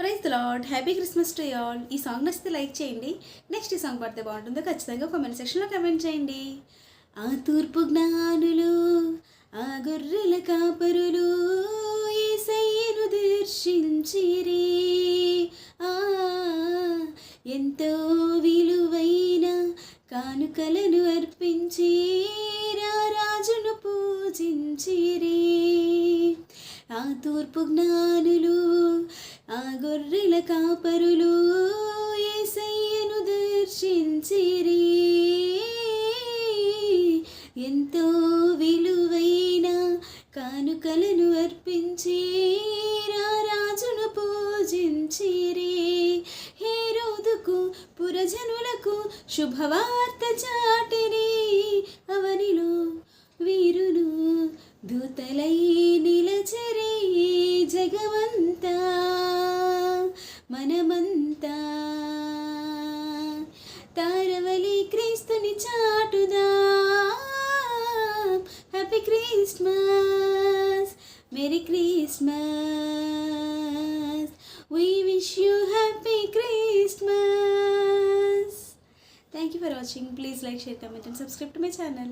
Praise the lord. Happy Christmas to all. ఈ song నచ్చితే like చేయండి. నెక్స్ట్ ఈ సాంగ్ పడితే బాగుంటుందో ఖచ్చితంగా కామెంట్ సెక్షన్లో కామెంట్ చేయండి. ఆ తూర్పు జ్ఞానులు, ఆ గొర్రెల కాపరులు యేసయ్యను దర్శించిరి. ఆ ఎంతో విలువైన కానుకలను అర్పించి రాజును పూజించిరి. ఆ తూర్పు జ్ఞానులు, ఆ గొర్రెల కాపరులు యేసయ్యను దర్శించిరి. ఎంతో విలువైన కానుకలను అర్పించి రాజును పూజించిరి. హేరోదుకు పురజనులకు శుభవార్త చాటిరి. అవనిలో వీరులు దూతలై నిలచరి. జగమంతా మనమంతా తారవలి క్రీస్తుని చాటుదా. Happy Christmas, merry Christmas, we wish you happy Christmas. Thank you for watching. Please like, share, comment and subscribe to my channel.